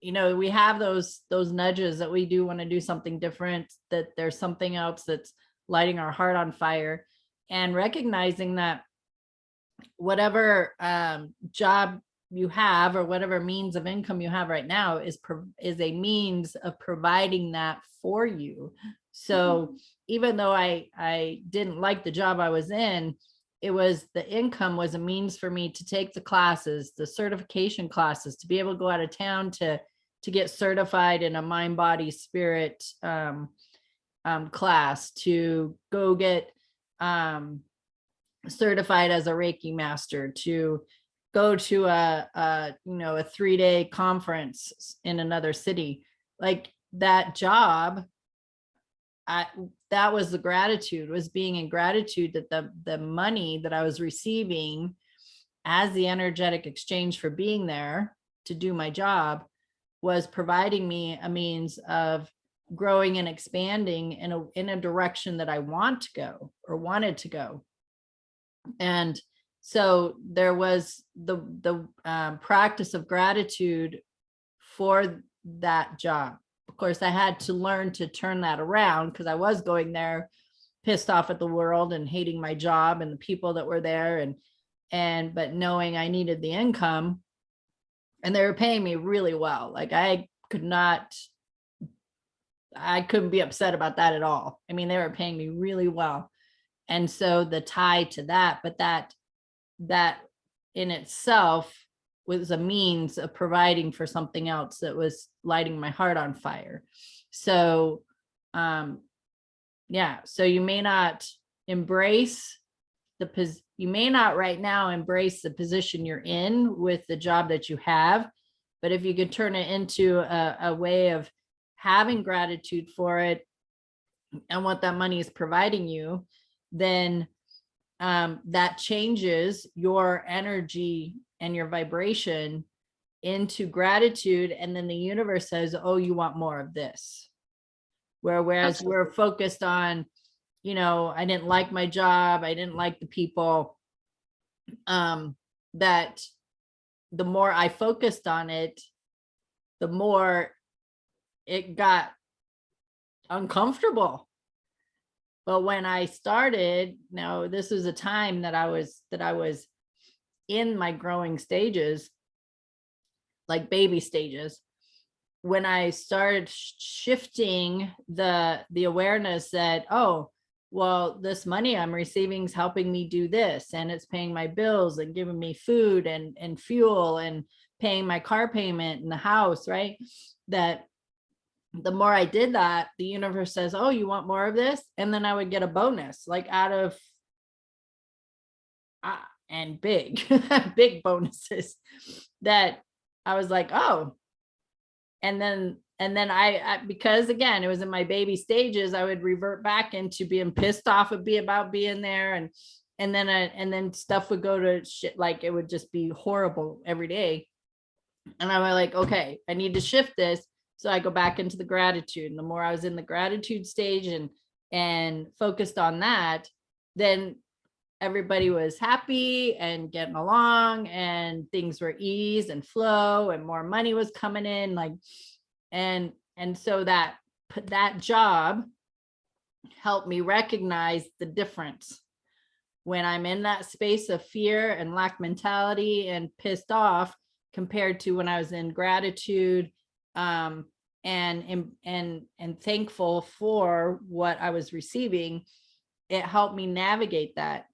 we have those nudges that we do want to do something different, that there's something else that's lighting our heart on fire, and recognizing that whatever job you have or whatever means of income you have right now is a means of providing that for you. So even though I didn't like the job I was in, the income was a means for me to take the classes, the certification classes, to be able to go out of town to get certified in a mind, body, spirit class, to go get certified as a Reiki master, to go to a 3-day conference in another city. Like that job, that was the gratitude, was being in gratitude that the money that I was receiving as the energetic exchange for being there to do my job was providing me a means of growing and expanding in a direction that I want to go or wanted to go. And so there was the practice of gratitude for that job. Of course, I had to learn to turn that around, because I was going there pissed off at the world and hating my job and the people that were there, but knowing I needed the income, and they were paying me really well. Like I couldn't be upset about that at all. I mean, they were paying me really well. And so the tie to that, but that in itself was a means of providing for something else that was lighting my heart on fire. So, so you may not right now embrace the position you're in with the job that you have, but if you could turn it into a way of having gratitude for it and what that money is providing you, then that changes your energy and your vibration into gratitude. And then the universe says, oh, you want more of this. Whereas Absolutely. we're focused on, I didn't like my job, I didn't like the people, that the more I focused on it, the more it got uncomfortable. But when I started, now this was a time that I was in my growing stages, like baby stages, when I started shifting the awareness that, oh, well, this money I'm receiving is helping me do this, and it's paying my bills and giving me food and fuel and paying my car payment in the house, right? That the more I did that, the universe says, oh, you want more of this? And then I would get a bonus, like out of, and big, big bonuses, that I was like, oh, then I because again, it was in my baby stages, I would revert back into being pissed off about being there. And then stuff would go to shit. Like it would just be horrible every day. And I was like, okay, I need to shift this. So I go back into the gratitude. And the more I was in the gratitude stage and focused on that, then everybody was happy and getting along, and things were ease and flow, and more money was coming in. Like, and so that job helped me recognize the difference when I'm in that space of fear and lack mentality and pissed off, compared to when I was in gratitude, and thankful for what I was receiving. It helped me navigate that.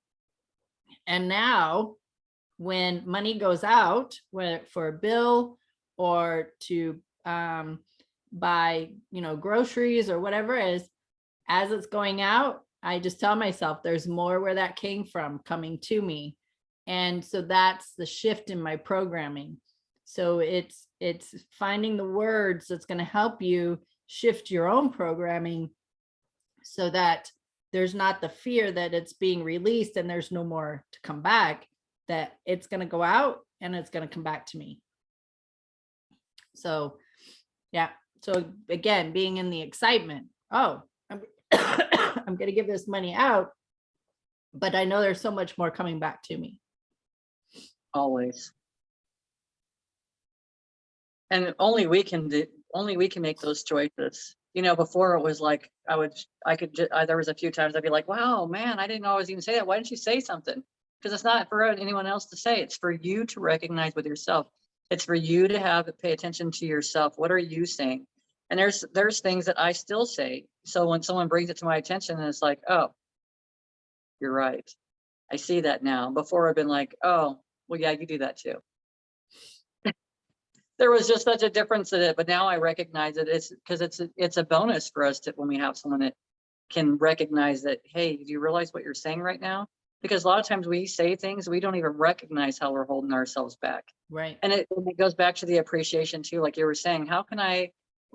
And now when money goes out, whether for a bill or to buy, groceries or whatever it is, as it's going out, I just tell myself there's more where that came from coming to me. And so that's the shift in my programming. So it's finding the words that's going to help you shift your own programming, so that there's not the fear that it's being released and there's no more to come back, that it's going to go out and it's going to come back to me. So, yeah. So again, being in the excitement, oh, I'm going to give this money out, but I know there's so much more coming back to me. Always. And only we can make those choices. Before it was like, there was a few times I'd be like, wow, man, I didn't always even say that. Why didn't you say something? Because it's not for anyone else to say. It's for you to recognize with yourself. It's for you to pay attention to yourself. What are you saying? And there's things that I still say. So when someone brings it to my attention, and it's like, oh, you're right. I see that now. Before I've been like, oh, well, yeah, you do that too. There was just such a difference in it, but now I recognize it. It's because it's a bonus for us when we have someone that can recognize that, hey, do you realize what you're saying right now? Because a lot of times we say things, we don't even recognize how we're holding ourselves back. Right. And it goes back to the appreciation too, like you were saying,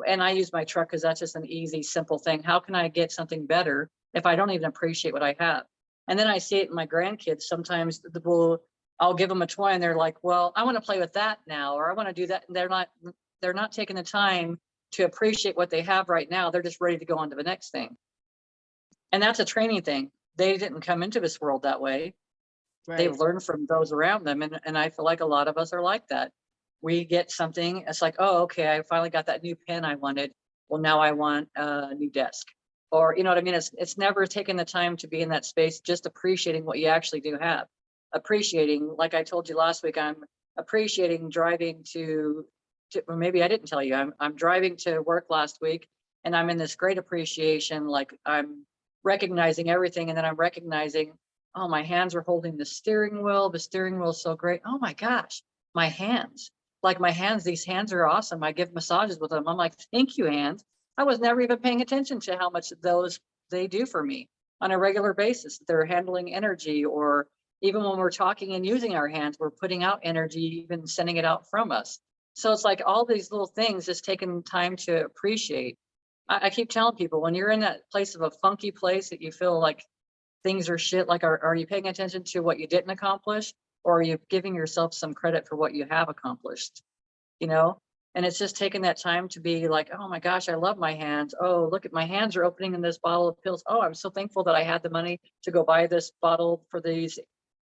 and I use my truck because that's just an easy, simple thing. How can I get something better if I don't even appreciate what I have? And then I see it in my grandkids. Sometimes I'll give them a toy and they're like, well, I want to play with that now, or I want to do that. And they're not taking the time to appreciate what they have right now. They're just ready to go on to the next thing. And that's a training thing. They didn't come into this world that way. Right. They've learned from those around them. And I feel like a lot of us are like that. We get something, it's like, oh, okay, I finally got that new pen I wanted. Well, now I want a new desk. Or, you know what I mean? It's never taken the time to be in that space, just appreciating what you actually do have. Appreciating, like I told you last week, I'm appreciating driving or maybe I didn't tell you, I'm driving to work last week, and I'm in this great appreciation, like I'm recognizing everything. And then I'm recognizing, oh, my hands are holding the steering wheel. The steering wheel is so great. Oh my gosh, my hands, these hands are awesome. I give massages with them. I'm like, thank you, hands. I was never even paying attention to how much they do for me on a regular basis. They're handling energy, or even when we're talking and using our hands, we're putting out energy, even sending it out from us. So it's like all these little things, just taking time to appreciate. I keep telling people, when you're in that place of a funky place that you feel like things are shit, like are you paying attention to what you didn't accomplish, or are you giving yourself some credit for what you have accomplished? And it's just taking that time to be like, oh my gosh, I love my hands. Oh, look at my hands are opening in this bottle of pills. Oh, I'm so thankful that I had the money to go buy this bottle for these.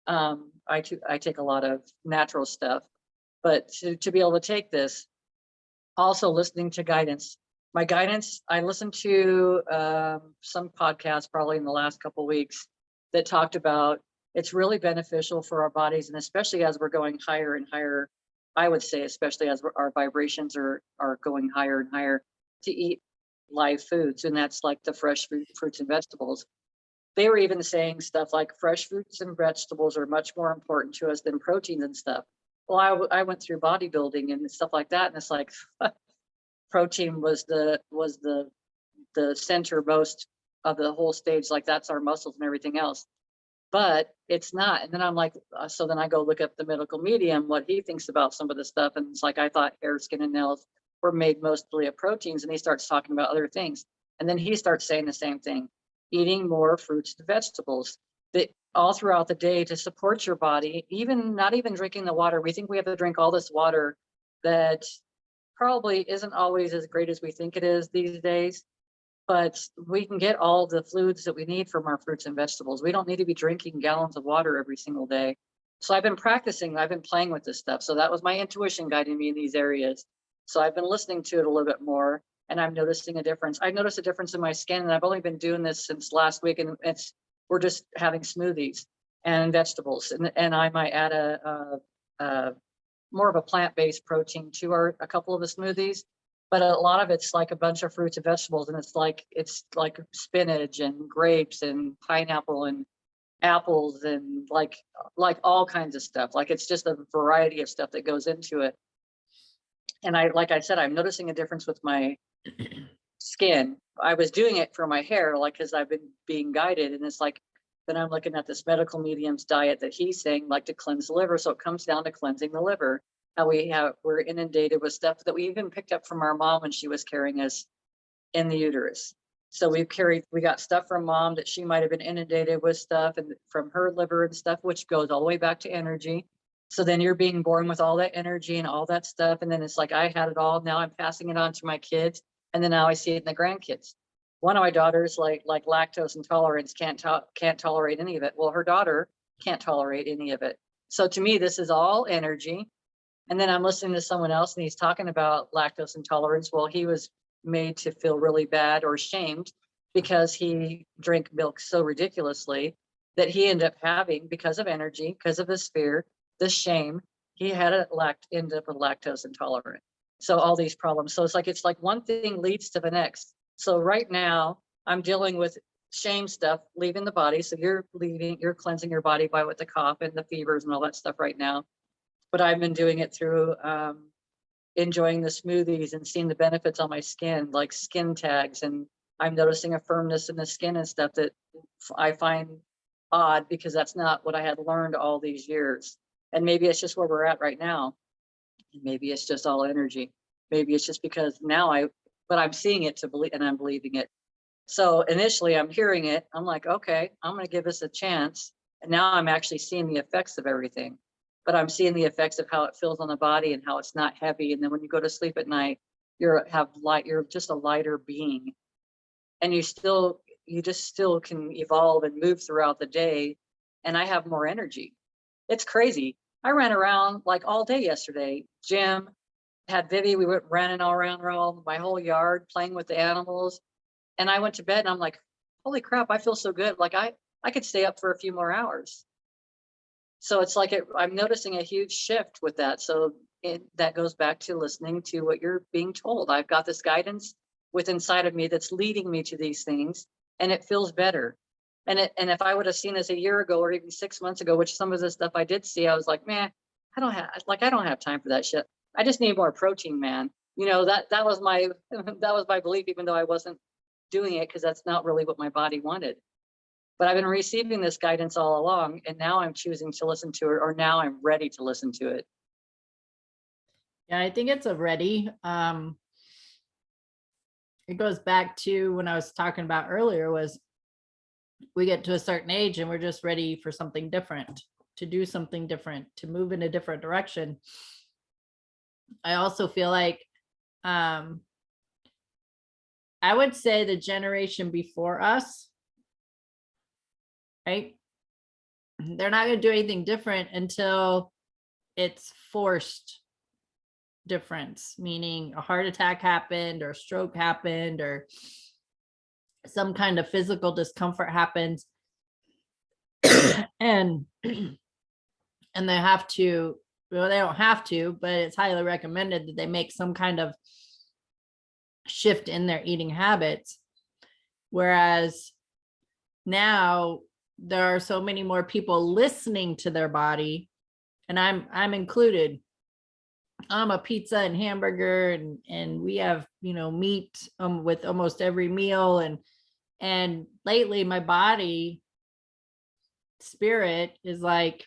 I take a lot of natural stuff, but to be able to take this, also listening to guidance. My guidance, I listened to some podcasts probably in the last couple of weeks that talked about it's really beneficial for our bodies, and especially as we're going higher and higher, I would say, especially as our vibrations are going higher and higher, to eat live foods. And that's like the fresh fruits and vegetables. They were even saying stuff like fresh fruits and vegetables are much more important to us than proteins and stuff. Well, I went through bodybuilding and stuff like that, and it's like protein was the center most of the whole stage. Like that's our muscles and everything else, but it's not. And then I'm like, so then I go look up the medical medium, what he thinks about some of the stuff. And it's like, I thought hair, skin, and nails we're made mostly of proteins. And he starts talking about other things. And then he starts saying the same thing, eating more fruits and vegetables that all throughout the day to support your body, even not even drinking the water. We think we have to drink all this water that probably isn't always as great as we think it is these days, but we can get all the fluids that we need from our fruits and vegetables. We don't need to be drinking gallons of water every single day. So I've been practicing, I've been playing with this stuff. So that was my intuition guiding me in these areas. So I've been listening to it a little bit more, and I'm noticing a difference. I've noticed a difference in my skin, and I've only been doing this since last week, and we're just having smoothies and vegetables, and I might add a more of a plant-based protein to a couple of the smoothies, but a lot of it's like a bunch of fruits and vegetables, and it's like spinach and grapes and pineapple and apples and like all kinds of stuff. Like it's just a variety of stuff that goes into it. And like I said, I'm noticing a difference with my skin. I was doing it for my hair, like, because I've been being guided, and it's like, then I'm looking at this medical medium's diet that he's saying, like, to cleanse the liver. So it comes down to cleansing the liver. How we're inundated with stuff that we even picked up from our mom when she was carrying us in the uterus. So we got stuff from mom that she might have been inundated with stuff, and from her liver and stuff, which goes all the way back to energy. So then you're being born with all that energy and all that stuff. And then it's like, I had it all. Now I'm passing it on to my kids. And then now I see it in the grandkids. One of my daughters, like lactose intolerance, can't tolerate any of it. Well, her daughter can't tolerate any of it. So to me, this is all energy. And then I'm listening to someone else, and he's talking about lactose intolerance. Well, he was made to feel really bad or shamed because he drank milk so ridiculously that he ended up having, because of energy, because of his fear, this shame, he had ended up with lactose intolerant. So all these problems. So it's like one thing leads to the next. So right now I'm dealing with shame stuff leaving the body. So you're cleansing your body by with the cough and the fevers and all that stuff right now. But I've been doing it through enjoying the smoothies and seeing the benefits on my skin, like skin tags. And I'm noticing a firmness in the skin and stuff that I find odd, because that's not what I had learned all these years. And maybe it's just where we're at right now. Maybe it's just all energy. Maybe it's just because now but I'm seeing it to believe, and I'm believing it. So initially I'm hearing it. I'm like, okay, I'm going to give this a chance. And now I'm actually seeing the effects of everything. But I'm seeing the effects of how it feels on the body and how it's not heavy. And then when you go to sleep at night, you're just a lighter being. And you just still can evolve and move throughout the day. And I have more energy. It's crazy. I ran around like all day yesterday. Gym, had Vivi, we went running all around my whole yard, playing with the animals. And I went to bed and I'm like, holy crap, I feel so good. Like I could stay up for a few more hours. So it's like I'm noticing a huge shift with that. So that goes back to listening to what you're being told. I've got this guidance within inside of me that's leading me to these things, and it feels better. And if I would have seen this a year ago or even 6 months ago, which some of the stuff I did see, I was like, man, I don't have time for that shit. I just need more protein, man. That was my belief, even though I wasn't doing it, because that's not really what my body wanted. But I've been receiving this guidance all along, and now I'm choosing to listen to it, or now I'm ready to listen to it. Yeah, I think it's a ready. It goes back to when I was talking about earlier, was we get to a certain age and we're just ready for something different, to do something different, to move in a different direction. I also feel like I would say the generation before us, right? They're not going to do anything different until it's forced difference, meaning a heart attack happened or a stroke happened or some kind of physical discomfort happens. and they have to, well, they don't have to, but it's highly recommended that they make some kind of shift in their eating habits. Whereas now there are so many more people listening to their body, and I'm included. I'm a pizza and hamburger, and we have, meat with almost every meal, and lately my body spirit is like,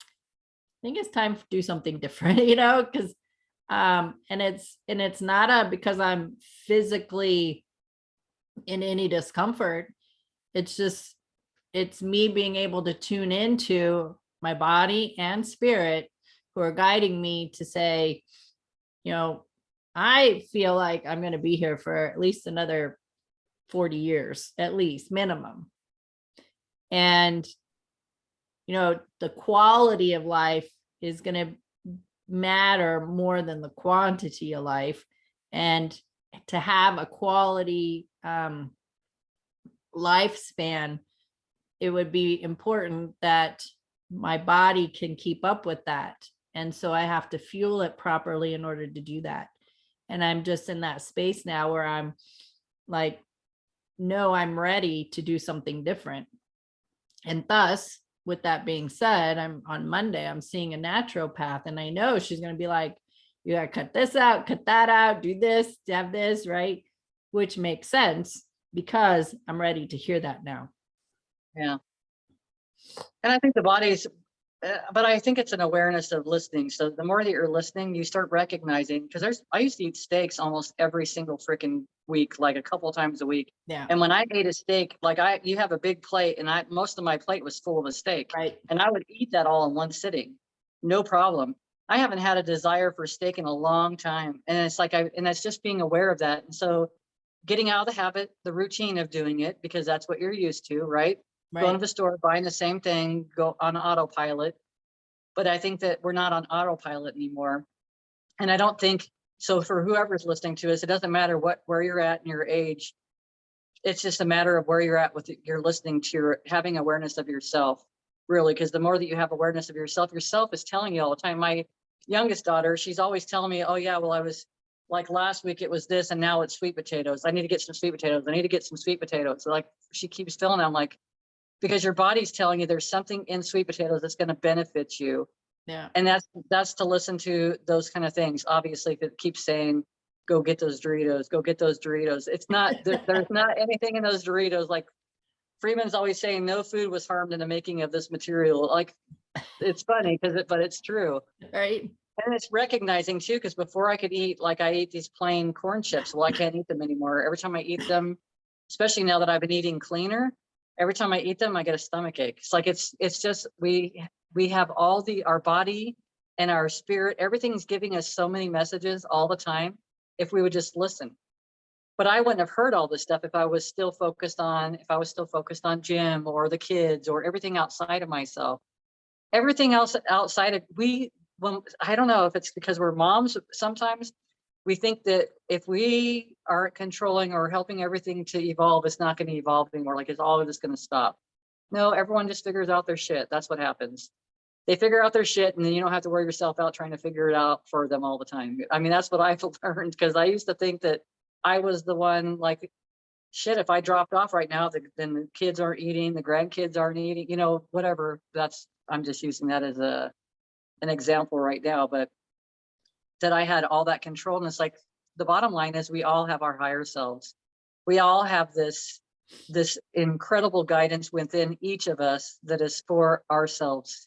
I think it's time to do something different, because And it's not because I'm physically in any discomfort. It's just, it's me being able to tune into my body and spirit who are guiding me to say, I feel like I'm going to be here for at least another 40 years, at least minimum. And, the quality of life is going to matter more than the quantity of life. And to have a quality lifespan, it would be important that my body can keep up with that. And so I have to fuel it properly in order to do that. And I'm just in that space now where I'm like, no, I'm ready to do something different. And thus, with that being said, I'm on Monday, I'm seeing a naturopath, and I know she's going to be like, you got to cut this out, cut that out, do this, have this, right? Which makes sense because I'm ready to hear that now. Yeah. And I think the body's, but I think it's an awareness of listening. So the more that you're listening, you start recognizing, because I used to eat steaks almost every single freaking week, like a couple of times a week. Yeah. And when I ate a steak, like you have a big plate, and most of my plate was full of a steak. Right. And I would eat that all in one sitting, no problem. I haven't had a desire for steak in a long time. And it's like, and it's just being aware of that. And so getting out of the habit, the routine of doing it, because that's what you're used to, right? Going to the store, buying the same thing, go on autopilot. But I think that we're not on autopilot anymore. And I don't think, so for whoever's listening to us, it doesn't matter where you're at in your age. It's just a matter of where you're at with you're listening to, your having awareness of yourself, really, because the more that you have awareness of yourself is telling you all the time. My youngest daughter, she's always telling me, oh yeah, well, I was like last week it was this and now it's sweet potatoes. I need to get some sweet potatoes. I need to get some sweet potatoes. So like she keeps filling them, like, because your body's telling you there's something in sweet potatoes that's going to benefit you. Yeah. And that's to listen to those kind of things. Obviously, if it keeps saying, go get those Doritos, go get those Doritos. It's not, there's not anything in those Doritos. Like Freeman's always saying, no food was harmed in the making of this material. Like, it's funny but it's true. Right. And it's recognizing too, because before I could eat, like I ate these plain corn chips. Well, I can't eat them anymore. Every time I eat them, especially now that I've been eating cleaner, every time I eat them, I get a stomach ache. It's like, it's just, we have all our body and our spirit, everything's giving us so many messages all the time. If we would just listen. But I wouldn't have heard all this stuff if I was still focused on gym or the kids or everything outside of myself. Everything else outside of I don't know if it's because we're moms. Sometimes we think that if we aren't controlling or helping everything to evolve, it's not going to evolve anymore. Like it's all just going to stop. No, everyone just figures out their shit. That's what happens. They figure out their shit, and then you don't have to wear yourself out trying to figure it out for them all the time. I mean, that's what I've learned, because I used to think that I was the one, like, shit, if I dropped off right now, then the kids aren't eating, the grandkids aren't eating, whatever. I'm just using that as an example right now, but that I had all that control. And it's like, the bottom line is we all have our higher selves. We all have this incredible guidance within each of us that is for ourselves,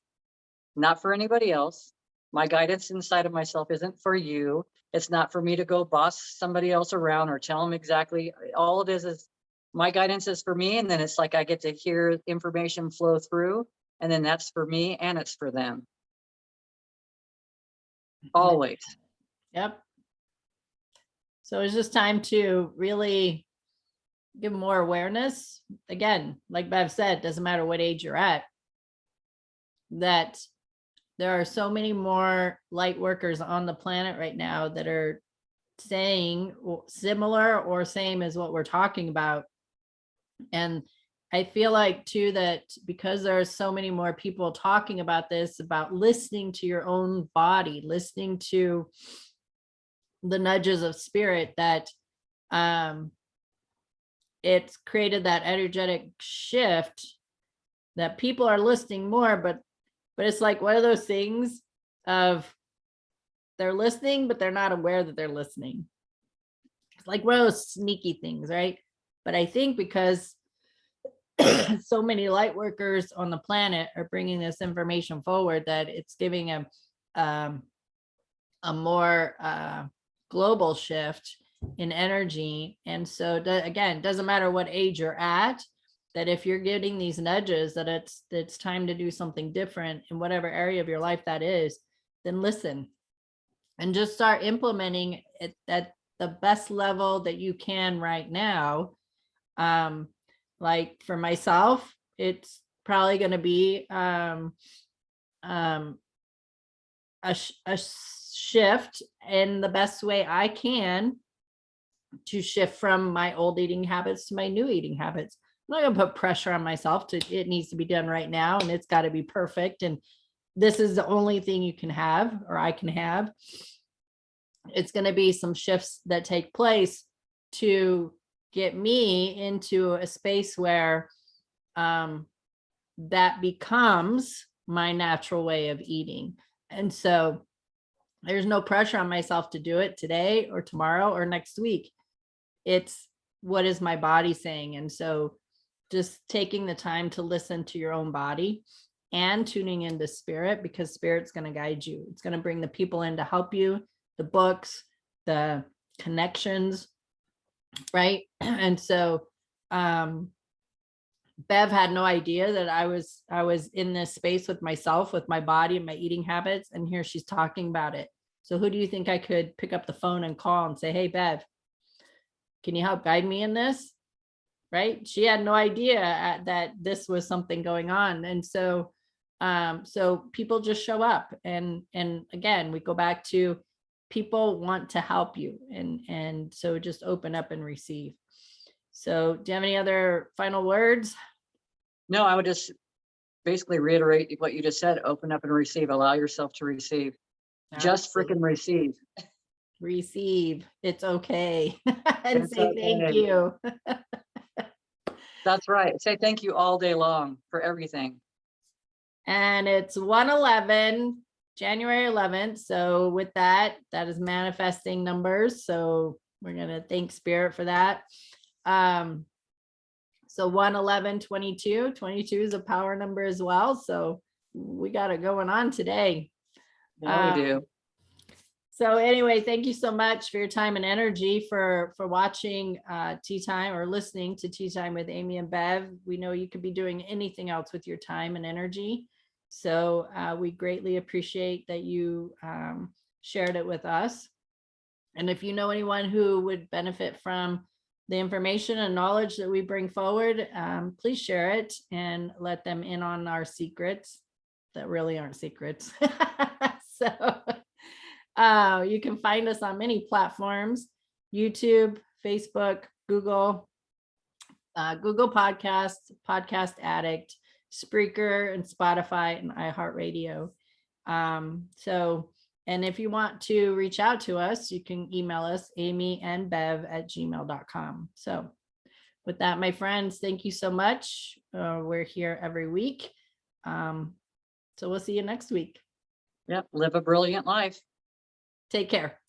not for anybody else. My guidance inside of myself isn't for you. It's not for me to go boss somebody else around or tell them exactly. All it is my guidance is for me. And then it's like, I get to hear information flow through, and then that's for me and it's for them. Always. Yep. So it's just time to really give more awareness. Again, like Bev said, doesn't matter what age you're at, that there are so many more light workers on the planet right now that are saying similar or same as what we're talking about. And I feel like too, that because there are so many more people talking about this, about listening to your own body, listening to the nudges of spirit, that it's created that energetic shift that people are listening more, but it's like one of those things of they're listening, but they're not aware that they're listening. It's like one of those sneaky things, right? But I think because so many light workers on the planet are bringing this information forward, that it's giving a a more global shift in energy. And so again, doesn't matter what age you're at, that if you're getting these nudges that it's time to do something different in whatever area of your life that is, then listen and just start implementing it at the best level that you can right now. Like for myself, it's probably going to be a shift in the best way I can to shift from my old eating habits to my new eating habits. I'm not going to put pressure on myself it needs to be done right now and it's got to be perfect. And this is the only thing you can have or I can have. It's going to be some shifts that take place to get me into a space where that becomes my natural way of eating. And so there's no pressure on myself to do it today or tomorrow or next week. It's what is my body saying? And so just taking the time to listen to your own body and tuning into spirit, because spirit's going to guide you. It's going to bring the people in to help you, the books, the connections, right? And so Bev had no idea that I was in this space with myself, with my body and my eating habits. And here she's talking about it. So who do you think I could pick up the phone and call and say, hey, Bev, can you help guide me in this? Right? She had no idea that this was something going on. And so people just show up. And again, we go back to people want to help you. And so just open up and receive. So do you have any other final words? No, I would just basically reiterate what you just said. Open up and receive. Allow yourself to receive. Just freaking receive. Receive. It's okay. And It's say okay. thank you. That's right. Say thank you all day long for everything. And it's 1/11, January 11th. So with that is manifesting numbers. So we're going to thank spirit for that. So 1/11/22, 22 is a power number as well. So we got it going on today. Yeah, we do. So anyway, thank you so much for your time and energy for watching Tea Time or listening to Tea Time with Amie and Bev. We know you could be doing anything else with your time and energy. So we greatly appreciate that you shared it with us. And if you know anyone who would benefit from the information and knowledge that we bring forward, please share it and let them in on our secrets that really aren't secrets. So you can find us on many platforms: YouTube, Facebook, Google, Google Podcasts, Podcast Addict, Spreaker, and Spotify, and iHeartRadio. And if you want to reach out to us, you can email us, amieandbev@gmail.com. So with that, my friends, thank you so much. We're here every week. So we'll see you next week. Yep. Live a brilliant life. Take care.